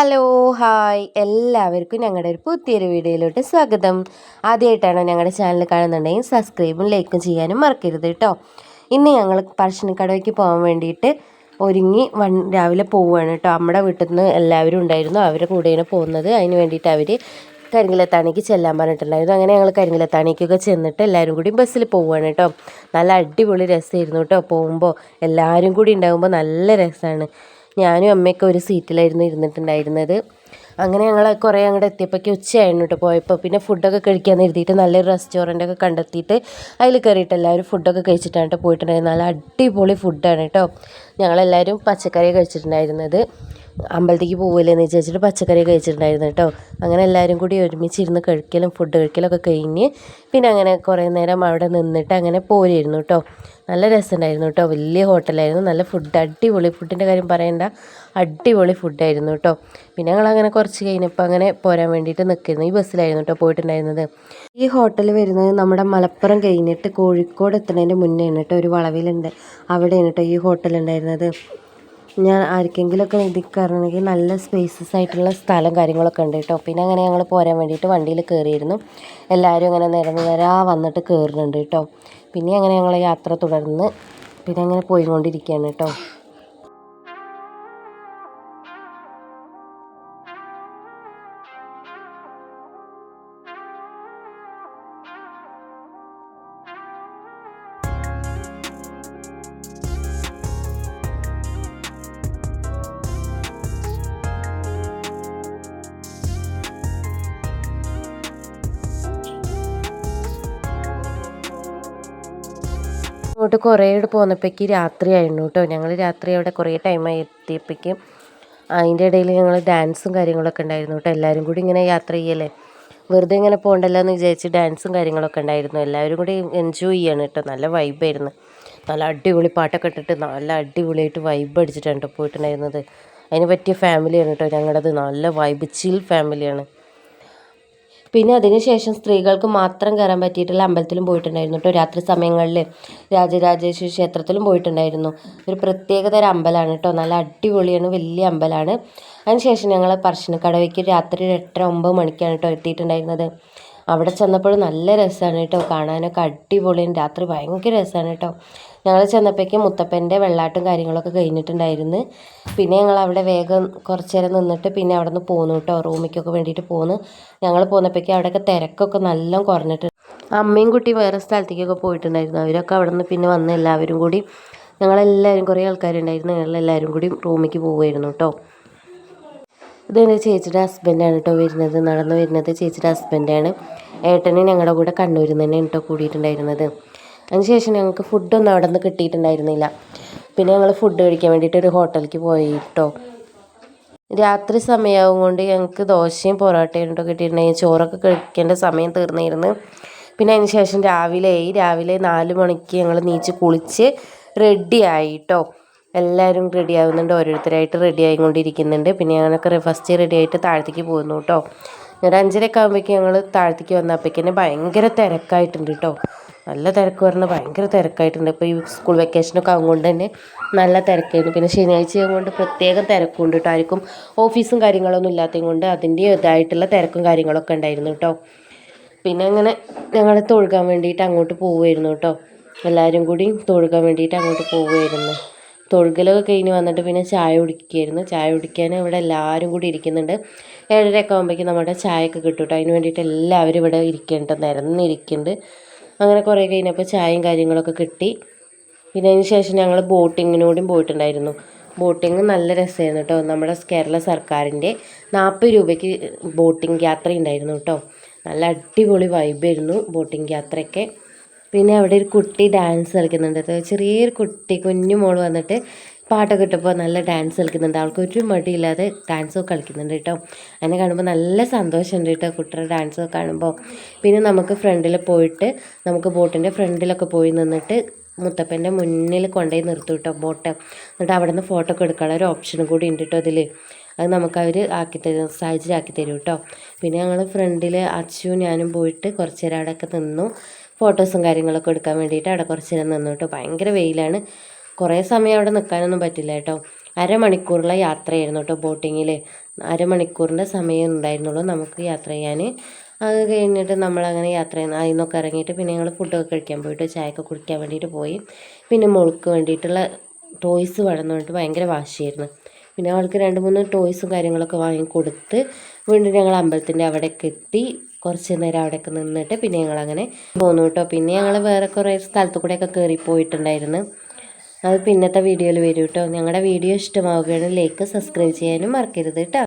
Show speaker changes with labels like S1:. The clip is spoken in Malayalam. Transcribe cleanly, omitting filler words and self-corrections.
S1: ഹലോ ഹായ് എല്ലാവർക്കും ഞങ്ങളുടെ ഒരു പുതിയൊരു വീഡിയോയിലോട്ട് സ്വാഗതം. ആദ്യമായിട്ടാണോ ഞങ്ങളുടെ ചാനൽ കാണുന്നുണ്ടെങ്കിൽ സബ്സ്ക്രൈബും ലൈക്കും ചെയ്യാനും മറക്കരുത് കേട്ടോ. ഇന്ന് ഞങ്ങൾ പറശ്ശിനിക്കടവിലേക്ക് പോകാൻ വേണ്ടിയിട്ട് ഒരുങ്ങി രാവിലെ പോവുകയാണ് കേട്ടോ. നമ്മുടെ വീട്ടിൽ നിന്ന് എല്ലാവരും ഉണ്ടായിരുന്നു, അവരുടെ കൂടെയാണ് പോകുന്നത്. അതിന് വേണ്ടിയിട്ട് അവർ കരിങ്കിലത്താണിക്ക് ചെല്ലാൻ പറഞ്ഞിട്ടുണ്ടായിരുന്നു. അങ്ങനെ ഞങ്ങൾ കരിങ്കിലത്താണിക്കൊക്കെ ചെന്നിട്ട് എല്ലാവരും കൂടി ബസ്സിൽ പോവുകയാണ് കേട്ടോ. നല്ല അടിപൊളി രസമായിരുന്നു കേട്ടോ. പോകുമ്പോൾ എല്ലാവരും കൂടി ഉണ്ടാകുമ്പോൾ നല്ല രസമാണ്. ഞാനും അമ്മയൊക്കെ ഒരു സീറ്റിലായിരുന്നു ഇരുന്നിട്ടുണ്ടായിരുന്നത്. അങ്ങനെ ഞങ്ങൾ കുറേ അങ്ങോട്ട് എത്തിയപ്പോഴേക്ക് ഉച്ചയായിരുന്നു കേട്ടോ പോയപ്പോൾ. പിന്നെ ഫുഡൊക്കെ കഴിക്കാൻ എഴുതിയിട്ട് നല്ലൊരു റെസ്റ്റോറൻറ്റൊക്കെ കണ്ടെത്തിയിട്ട് അതിൽ കയറിയിട്ട് എല്ലാവരും ഫുഡൊക്കെ കഴിച്ചിട്ടാണ് കേട്ടോ പോയിട്ടുണ്ടായിരുന്നത്. നല്ല അടിപൊളി ഫുഡാണ് കേട്ടോ. ഞങ്ങളെല്ലാവരും പച്ചക്കറി കഴിച്ചിട്ടുണ്ടായിരുന്നത്. അമ്പലത്തേക്ക് പോവില്ലെന്ന് വിചാരിച്ചിട്ട് പച്ചക്കറി കഴിച്ചിട്ടുണ്ടായിരുന്നു കേട്ടോ. അങ്ങനെ എല്ലാവരും കൂടി ഒരുമിച്ചിരുന്ന് കഴിക്കലും ഫുഡ് കഴിക്കലൊക്കെ കഴിഞ്ഞ് പിന്നെ അങ്ങനെ കുറേ നേരം അവിടെ നിന്നിട്ട് അങ്ങനെ പോരായിരുന്നു കേട്ടോ. നല്ല രസമുണ്ടായിരുന്നു കേട്ടോ. വലിയ ഹോട്ടലായിരുന്നു, നല്ല ഫുഡ്, അടിപൊളി ഫുഡിൻ്റെ കാര്യം പറയണ്ട, അടിപൊളി ഫുഡായിരുന്നു കേട്ടോ. പിന്നെ ഞങ്ങളങ്ങനെ കുറച്ച് കഴിഞ്ഞപ്പോൾ അങ്ങനെ പോരാൻ വേണ്ടിയിട്ട് നിൽക്കുന്നു. ഈ ബസ്സിലായിരുന്നു കേട്ടോ പോയിട്ടുണ്ടായിരുന്നത്. ഈ ഹോട്ടൽ വരുന്നത് നമ്മുടെ മലപ്പുറം കഴിഞ്ഞിട്ട് കോഴിക്കോട് എത്തുന്നതിൻ്റെ മുന്നേയാണ് കേട്ടോ. ഒരു വളവിലുണ്ട്, അവിടെയാണ് കേട്ടോ ഈ ഹോട്ടൽ ഉണ്ടായിരുന്നത്. ഞാൻ ആർക്കെങ്കിലുമൊക്കെ ഇതിക്കറിയണമെങ്കിൽ നല്ല സ്പേസസ് ആയിട്ടുള്ള സ്ഥലം കാര്യങ്ങളൊക്കെ ഉണ്ട് കേട്ടോ. പിന്നെ അങ്ങനെ ഞങ്ങൾ പോരാൻ വേണ്ടിയിട്ട് വണ്ടിയിൽ കയറിയിരുന്നു. എല്ലാവരും അങ്ങനെ നിരനിരാ വന്നിട്ട് കയറുന്നുണ്ട് കേട്ടോ. പിന്നെ അങ്ങനെ ഞങ്ങൾ യാത്ര തുടർന്ന് പിന്നെ അങ്ങനെ പോയിക്കൊണ്ടിരിക്കുകയാണ് കേട്ടോ. അങ്ങോട്ട് കുറേ പോന്നപ്പോഴേക്ക് രാത്രിയായിരുന്നു കേട്ടോ. ഞങ്ങൾ രാത്രി അവിടെ കുറേ ടൈമായി എത്തിയപ്പോഴേക്കും. അതിൻ്റെ ഇടയിൽ ഞങ്ങൾ ഡാൻസും കാര്യങ്ങളൊക്കെ ഉണ്ടായിരുന്നു കേട്ടോ. എല്ലാവരും കൂടി ഇങ്ങനെ യാത്ര ചെയ്യല്ലേ, വെറുതെ ഇങ്ങനെ പോകണ്ടല്ലോ എന്ന് വിചാരിച്ച് ഡാൻസും കാര്യങ്ങളൊക്കെ ഉണ്ടായിരുന്നു. എല്ലാവരും കൂടി എൻജോയ് ചെയ്യാണ് കേട്ടോ. നല്ല വൈബായിരുന്നു. നല്ല അടിപൊളി പാട്ടൊക്കെ ഇട്ടിട്ട് നല്ല അടിപൊളിയായിട്ട് വൈബ് അടിച്ചിട്ടാണ് കേട്ടോ പോയിട്ടുണ്ടായിരുന്നത്. അതിന് പറ്റിയ ഫാമിലിയാണ് കേട്ടോ ഞങ്ങളുടേത്. നല്ല വൈബ് ചിൽ ഫാമിലിയാണ്. പിന്നെ അതിന് ശേഷം സ്ത്രീകൾക്ക് മാത്രം കയറാൻ പറ്റിയിട്ടുള്ള അമ്പലത്തിലും പോയിട്ടുണ്ടായിരുന്നു കേട്ടോ. രാത്രി സമയങ്ങളിൽ രാജരാജേശ്വരി ക്ഷേത്രത്തിലും പോയിട്ടുണ്ടായിരുന്നു. ഒരു പ്രത്യേകതരം അമ്പലമാണ് കേട്ടോ. നല്ല അടിപൊളിയാണ്, വലിയ അമ്പലമാണ്. അതിനുശേഷം ഞങ്ങൾ പറശ്ശിനിക്കടവിലേക്ക് രാത്രി 8-9 മണിക്കാണ് കേട്ടോ എത്തിയിട്ടുണ്ടായിരുന്നത്. അവിടെ ചെന്നപ്പോൾ നല്ല രസമാണ് കേട്ടോ, കാണാനൊക്കെ അടിപൊളിയാണ്. രാത്രി ഭയങ്കര രസമാണ് കേട്ടോ. ഞങ്ങൾ ചെന്നപ്പോഴേക്കും മുത്തപ്പൻ്റെ വെള്ളാട്ടും കാര്യങ്ങളൊക്കെ കഴിഞ്ഞിട്ടുണ്ടായിരുന്നു. പിന്നെ ഞങ്ങൾ അവിടെ വേഗം കുറച്ച് നേരം നിന്നിട്ട് പിന്നെ അവിടെ നിന്ന് പോന്നു കേട്ടോ. റൂമിലേക്കൊക്കെ വേണ്ടിയിട്ട് പോന്ന്. ഞങ്ങൾ പോന്നപ്പോഴേക്കും അവിടെയൊക്കെ തിരക്കൊക്കെ നല്ല കുറഞ്ഞിട്ട്, അമ്മയും കുട്ടി വേറെ സ്ഥലത്തേക്കൊക്കെ പോയിട്ടുണ്ടായിരുന്നു. അവരൊക്കെ അവിടെ നിന്ന് പിന്നെ വന്ന് എല്ലാവരും കൂടി, ഞങ്ങളെല്ലാവരും കുറേ ആൾക്കാരുണ്ടായിരുന്നു, ഞങ്ങളെല്ലാവരും കൂടി റൂമിലേക്ക് പോവുമായിരുന്നു കേട്ടോ. ഇതെൻ്റെ ചേച്ചിയുടെ ഹസ്ബൻഡാണ് കേട്ടോ വരുന്നത്, നടന്നു വരുന്നത് ചേച്ചിയുടെ ഹസ്ബൻഡാണ്. ഏട്ടന് ഞങ്ങളുടെ കൂടെ കണ്ണൂരിൽ നിന്ന് തന്നെ കേട്ടോ കൂടിയിട്ടുണ്ടായിരുന്നത്. അതിനുശേഷം ഞങ്ങൾക്ക് ഫുഡൊന്നും അവിടെ നിന്ന് കിട്ടിയിട്ടുണ്ടായിരുന്നില്ല. പിന്നെ ഞങ്ങൾ ഫുഡ് കഴിക്കാൻ വേണ്ടിയിട്ട് ഒരു ഹോട്ടലിലേക്ക് പോയി കേട്ടോ. രാത്രി സമയമാവും കൊണ്ട് ഞങ്ങൾക്ക് ദോശയും പൊറോട്ടയും കേട്ടോ കിട്ടിയിട്ടുണ്ടെങ്കിൽ ചോറൊക്കെ കഴിക്കേണ്ട സമയം തീർന്നിരുന്നു. പിന്നെ അതിന് ശേഷം രാവിലെ 4 മണിക്ക് ഞങ്ങൾ നീച്ച് കുളിച്ച് റെഡിയായി കേട്ടോ. എല്ലാവരും റെഡി ആവുന്നുണ്ട്, ഓരോരുത്തരായിട്ട് റെഡി ആയിക്കൊണ്ടിരിക്കുന്നുണ്ട്. പിന്നെ ഞങ്ങളൊക്കെ ഫസ്റ്റ് റെഡി ആയിട്ട് താഴത്തേക്ക് പോകുന്നു കേട്ടോ. ഒരു 5:30 ആകുമ്പോഴേക്കും ഞങ്ങൾ താഴത്തേക്ക് വന്നപ്പോഴേക്കും ഭയങ്കര തിരക്കായിട്ടുണ്ട് കേട്ടോ. നല്ല തിരക്ക് പറഞ്ഞാൽ ഭയങ്കര തിരക്കായിട്ടുണ്ട്. ഇപ്പോൾ ഈ സ്കൂൾ വെക്കേഷനൊക്കെ ആകുകൊണ്ട് തന്നെ നല്ല തിരക്കായിരുന്നു. പിന്നെ ശനിയാഴ്ച കൊണ്ട് പ്രത്യേകം തിരക്കുണ്ട് കേട്ടോ. ആർക്കും ഓഫീസും കാര്യങ്ങളൊന്നും ഇല്ലാത്തത് കൊണ്ട് അതിൻ്റേതായിട്ടുള്ള തിരക്കും കാര്യങ്ങളൊക്കെ ഉണ്ടായിരുന്നു കേട്ടോ. പിന്നെ അങ്ങനെ ഞങ്ങൾ തൊഴുകാൻ വേണ്ടിയിട്ട് അങ്ങോട്ട് പോവുമായിരുന്നു കേട്ടോ. എല്ലാവരും കൂടി തൊഴുകാൻ വേണ്ടിയിട്ട് അങ്ങോട്ട് പോവുമായിരുന്നു. തൊഴുകലൊക്കെ കഴിഞ്ഞ് വന്നിട്ട് പിന്നെ ചായ കുടിക്കുകയായിരുന്നു. ചായ കുടിക്കാൻ ഇവിടെ എല്ലാവരും കൂടി ഇരിക്കുന്നുണ്ട്. 7:30 ആകുമ്പോഴേക്കും നമ്മുടെ ചായയൊക്കെ കിട്ടും കേട്ടോ. അതിന് വേണ്ടിയിട്ട് എല്ലാവരും ഇവിടെ ഇരിക്കുന്നുണ്ട്, നിരന്നിരിക്കുന്നുണ്ട്. അങ്ങനെ കുറേ കഴിഞ്ഞപ്പോൾ ചായയും കാര്യങ്ങളൊക്കെ കിട്ടി. പിന്നെ അതിന് ശേഷം ഞങ്ങൾ ബോട്ടിങ്ങിനോടും പോയിട്ടുണ്ടായിരുന്നു. ബോട്ടിങ് നല്ല രസമായിരുന്നു കേട്ടോ. നമ്മുടെ കേരള സർക്കാരിൻ്റെ 40 രൂപയ്ക്ക് ബോട്ടിങ് യാത്ര ഉണ്ടായിരുന്നു കേട്ടോ. നല്ല അടിപൊളി വൈബായിരുന്നു ബോട്ടിങ് യാത്രയൊക്കെ. പിന്നെ അവിടെ ഒരു കുട്ടി ഡാൻസ് കളിക്കുന്നുണ്ട്, ചെറിയൊരു കുട്ടി, കുഞ്ഞു മോൾ വന്നിട്ട് പാട്ടൊക്കെ ഇട്ടപ്പോൾ നല്ല ഡാൻസ് കളിക്കുന്നുണ്ട്. അവൾക്ക് ഒരു മടിയില്ലാതെ ഡാൻസൊക്കെ കളിക്കുന്നുണ്ട് കേട്ടോ. അതിനെ കാണുമ്പോൾ നല്ല സന്തോഷമുണ്ട് കേട്ടോ, കുട്ടിയുടെ ഡാൻസൊക്കെ കാണുമ്പോൾ. പിന്നെ നമുക്ക് ഫ്രണ്ടിൽ പോയിട്ട് നമുക്ക് ബോട്ടിൻ്റെ ഫ്രണ്ടിലൊക്കെ പോയി നിന്നിട്ട് മുത്തപ്പൻ്റെ മുന്നിൽ കൊണ്ടുപോയി നിർത്തും കേട്ടോ ബോട്ട്. എന്നിട്ട് അവിടെ നിന്ന് ഫോട്ടോ ഒക്കെ എടുക്കാനുള്ള ഒരു ഓപ്ഷനും കൂടി ഉണ്ട് കേട്ടോ അതിൽ. അത് നമുക്കവർ ആക്കിത്തരും, സാഹചര്യം ആക്കിത്തരും കേട്ടോ. പിന്നെ ഞങ്ങൾ ഫ്രണ്ടിൽ അച്ചുവും ഞാനും പോയിട്ട് കുറച്ച് നേരം അവിടെയൊക്കെ നിന്നു. ഫോട്ടോസും കാര്യങ്ങളൊക്കെ എടുക്കാൻ വേണ്ടിയിട്ട് അവിടെ കുറച്ച് നേരം നിന്നു കേട്ടോ. ഭയങ്കര വെയിലാണ്, കുറേ സമയം അവിടെ നിൽക്കാനൊന്നും പറ്റില്ല കേട്ടോ. 1/2 മണിക്കൂറുള്ള യാത്രയായിരുന്നു കേട്ടോ ബോട്ടിങ്ങിൽ. അരമണിക്കൂറിൻ്റെ സമയം ഉണ്ടായിരുന്നുള്ളൂ നമുക്ക് യാത്ര ചെയ്യാൻ. അത് കഴിഞ്ഞിട്ട് നമ്മളങ്ങനെ യാത്ര ചെയ്യുന്ന അതിൽ നിന്നൊക്കെ ഇറങ്ങിയിട്ട് പിന്നെ ഞങ്ങൾ ഫുഡൊക്കെ കഴിക്കാൻ പോയിട്ട് ചായയൊക്കെ കുടിക്കാൻ വേണ്ടിയിട്ട് പോയി. പിന്നെ മോൾക്ക് വേണ്ടിയിട്ടുള്ള ടോയ്സ് വേണമെന്ന് പറഞ്ഞിട്ട് ഭയങ്കര വാശിയായിരുന്നു. പിന്നെ അവൾക്ക് 2-3 ടോയ്സും കാര്യങ്ങളൊക്കെ വാങ്ങിക്കൊടുത്ത് വീണ്ടും ഞങ്ങൾ അമ്പലത്തിൻ്റെ അവിടെയൊക്കെ എത്തി. കുറച്ച് നേരം അവിടെയൊക്കെ നിന്നിട്ട് പിന്നെ ഞങ്ങളങ്ങനെ പോന്നു കേട്ടോ. പിന്നെ ഞങ്ങൾ വേറെ കുറേ സ്ഥലത്തു കൂടെയൊക്കെ കയറി പോയിട്ടുണ്ടായിരുന്നു. അത് പിന്നത്തെ വീഡിയോയിൽ വരും കേട്ടോ. ഞങ്ങളുടെ വീഡിയോ ഇഷ്ടമാവുകയാണെങ്കിൽ ലൈക്ക് സബ്സ്ക്രൈബ് ചെയ്യാനും മറക്കരുത് കേട്ടോ.